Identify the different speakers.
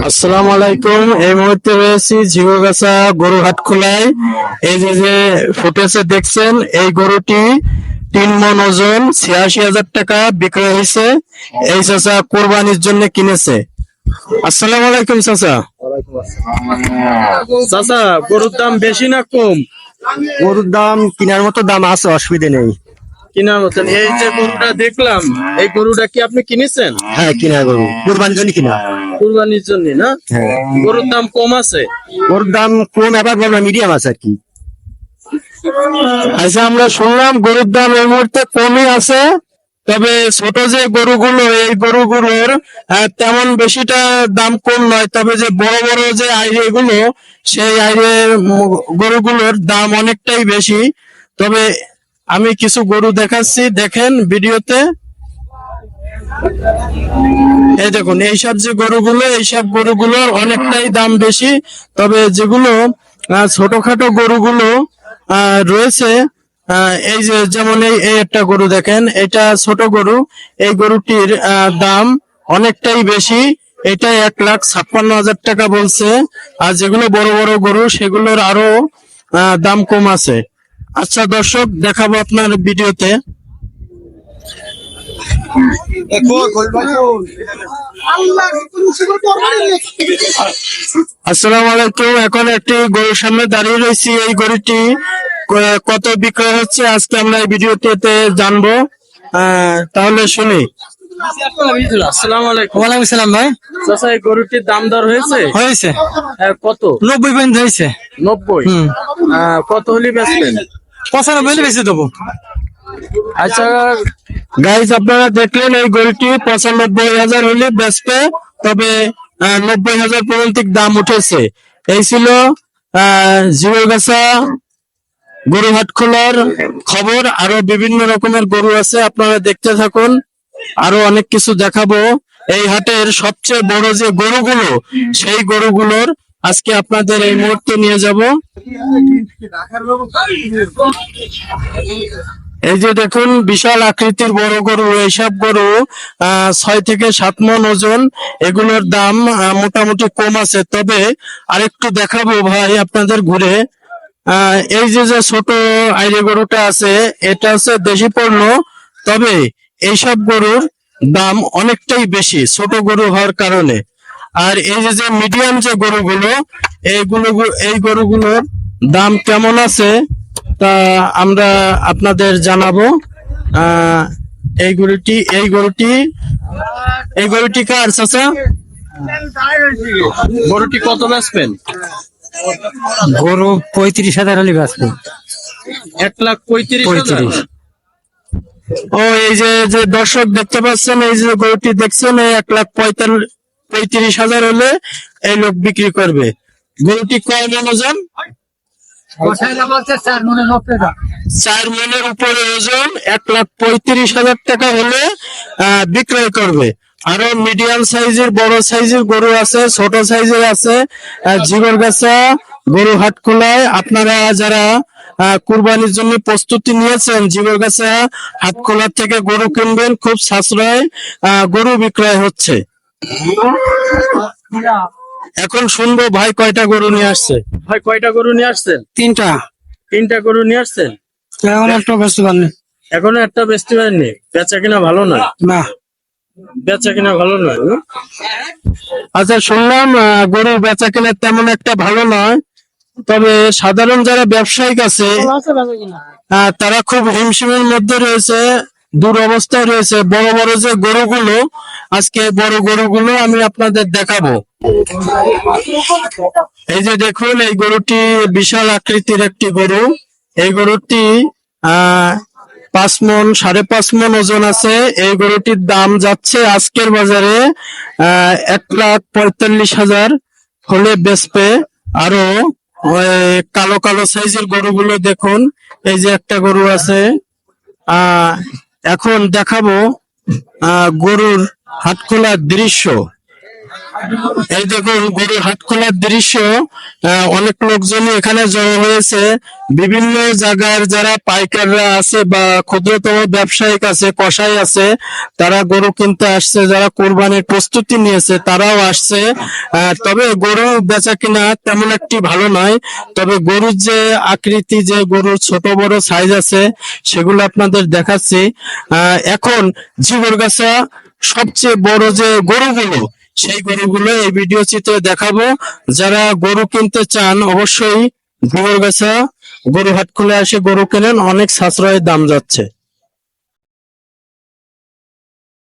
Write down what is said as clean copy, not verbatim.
Speaker 1: আসসালামু আলাইকুম। এই মুহূর্তে রয়েছি ঝিগোগাছা গরু হাট খোলায়। এই যে যে ফুটেজে দেখছেন, এই গরুটি 3 মণ ওজন, 86,000 টাকা বিক্রয় হয়েছে। এই চাচা কোরবানির জন্য কিনেছে। আসসালামু আলাইকুম চাচা। চাচা, গরুর দাম বেশি না কম?
Speaker 2: গরুর দাম কেনার মতো দাম আছে, অসুবিধা নেই।
Speaker 1: কিনার মতন। এই যে গরুটা দেখলাম, এই গরুটা কি আপনি কিনেছেন?
Speaker 2: হ্যাঁ, কিনা গরু কোরবানির জন্য কিনা।
Speaker 1: কুরবানির জন্য না?
Speaker 2: হ্যাঁ,
Speaker 1: গরুর দাম কম আছে?
Speaker 2: গরুর দাম কম, আবার বললাম মিডিয়াম আছে আর কি।
Speaker 1: আচ্ছা, আমরা শুনলাম গরুর দাম এই মুহূর্তে কমই আছে, তবে ছোট যে গরুগুলো, এই গরুগুলোর তেমন বেশিটা দাম কম নয়। তবে যে বড় বড় যে আইড়ে গুলো, সেই আইড়ে গরুগুলোর দাম অনেকটাই বেশি। তবে আমি কিছু গরু দেখাচ্ছি, দেখেন ভিডিওতে। এই দেখুন, এইসব যে গরুগুলো, এইসব গরুগুলোর অনেকটাই দাম বেশি। তবে যেগুলো ছোটখাটো গরুগুলো রয়েছে, এই যে যেমন এই একটা গরু দেখেন, এটা ছোট গরু। এই গরুটির দাম অনেকটাই বেশি। এটা 1,56,000 টাকা বলছে। আর যেগুলো বড় বড় গরু, সেগুলোর আরো দাম কম আছে। আচ্ছা দর্শক, দেখাবো আপনার ভিডিওতে। আসসালামু আলাইকুম। এখন একটি গরুর সামনে দাঁড়িয়ে রয়েছি। এই গরুটি কত বিক্রয় হচ্ছে আজকে আমরা এই ভিডিওতে জানবো। তাহলে শুনি। আসসালামু আলাইকুম।
Speaker 2: ওয়ালাইকুম সালাম ভাই।
Speaker 1: চাচা, এই গরুটির দাম দর হয়েছে?
Speaker 2: হয়েছে
Speaker 1: কত?
Speaker 2: 90 পর্যন্ত হয়েছে।
Speaker 1: 90? কত হলে বেচবেন?
Speaker 2: 95 বেশি দেবো।
Speaker 1: আচ্ছা গাইজ, আপনারা দেখলেন এই গরুটি 95,000 হলে বেচবে। তবে 90,000 পর্যন্ত দাম উঠেছে। এই ছিল ঝিগোগাছা গরু হাট খোলার খবর। আরো বিভিন্ন রকমের গরু আছে, আপনারা দেখতে থাকুন। আরো অনেক কিছু দেখাবো। এই হাটের সবচেয়ে বড় যে গরুগুলো, সেই গরুগুলোর আজকে আপনাদের এই মুহূর্তে নিয়ে যাব। এই যে দেখুন, বিশাল আকৃতির বড় গরু। এইসব গরু 6 থেকে 7 মণ ওজন। এগুলোর দাম মোটামুটি কম আছে। তবে আরেকটু দেখাবো ভাই আপনাদের ঘুরে। এই যে যে ছোট আইড়ে গরুটা আছে, এটা হচ্ছে দেশি পণ্য। তবে এইসব গরুর দাম অনেকটাই বেশি, ছোট গরু হওয়ার কারণে। আর এই যে যে মিডিয়াম যে গরুগুলো, এই গরুগুলোর দাম কেমন আছে তা আমরা আপনাদের জানাবো। এই গরুটি কার চাচা? গরুটি কত বেচবেন?
Speaker 2: গরু 35,000 হলে বেচবো।
Speaker 1: 1,35,000? ও, এই যে যে দর্শক দেখতে পাচ্ছেন, এই যে গরুটি দেখছেন, এই 1,35,000 হলে এই লোক বিক্রি করবে। গরুটি কয় মণ ওজন? 4 মণের উপরে ওজন। 1,35,000 টাকা হলে বিক্রয় করবে। আরো মিডিয়াম সাইজের, বড় সাইজের গরু আছে, ছোট সাইজের আছে। ঝিগোগাছা গরু হাট খোলায় আপনারা যারা কুরবানির জন্য প্রস্তুতি নিয়েছেন, ঝিগোগাছা হাট খোলার থেকে গরু কিনবেন। খুব সাশ্রয় গরু বিক্রয় হচ্ছে। এখন শুনবো ভাই কয়টা গরু নিয়ে আসছে। ভাই, কয়টা গরু নিয়ে আসছেন? 3টা গরু নিয়ে আসছেন।
Speaker 2: এখন একটা বেচতে পারলি?
Speaker 1: এখনো একটা বেচতে পারেননি? বেচা কিনা ভালো নয়?
Speaker 2: না,
Speaker 1: বেচা কিনা ভালো নয়। আচ্ছা, শুনলাম গরু বেচা কিনা তেমন একটা ভালো নয়। তবে সাধারণ যারা ব্যবসায়িক আছে, তারা খুব হিমশিমের মধ্যে রয়েছে, দুরবস্থায় রয়েছে। বড় বড় যে গরুগুলো, আজকে বড় গরুগুলো আমি আপনাদের দেখাবো। এই যে দেখুন, এই গরুটি বিশাল আকৃতির একটি গরু। এই গরুটি 5 মণ, 5.5 মণ ওজন আছে। এই গরুটির দাম যাচ্ছে আজকের বাজারে 1,45,000 হলে বেচবে। আরো কালো কালো সাইজের গরুগুলো দেখুন। এই যে একটা গরু আছে। এখন দেখাবো গরুর হাট খোলার দৃশ্য। এই দেখুন গরুর হাট খোলার দৃশ্য। অনেক লোকজনই এখানে জড়ো হয়েছে। বিভিন্ন জায়গার যারা পাইকাররা আছে বা ক্ষুদ্রতম ব্যবসায়িক আছে, কসাই আছে, তারা গরু কিনতে আসছে। যারা কোরবানির প্রস্তুতি নিয়েছে তারাও আসছে। তবে গরু বেচা কিনা তেমন একটি ভালো নয়। তবে গরুর যে আকৃতি, যে গরুর ছোট বড় সাইজ আছে, সেগুলো আপনাদের দেখাচ্ছি। এখন ঝিগরগাছা সবচেয়ে বড় যে গরুগুলো, সেই গরুগুলো এই ভিডিও চিত্রে দেখাবো। যারা গরু কিনতে চান অবশ্যই ঝিগরগাছা গরু হাট খুলে এসে গরু কেনেন, অনেক সাশ্রয়ের দাম যাচ্ছে।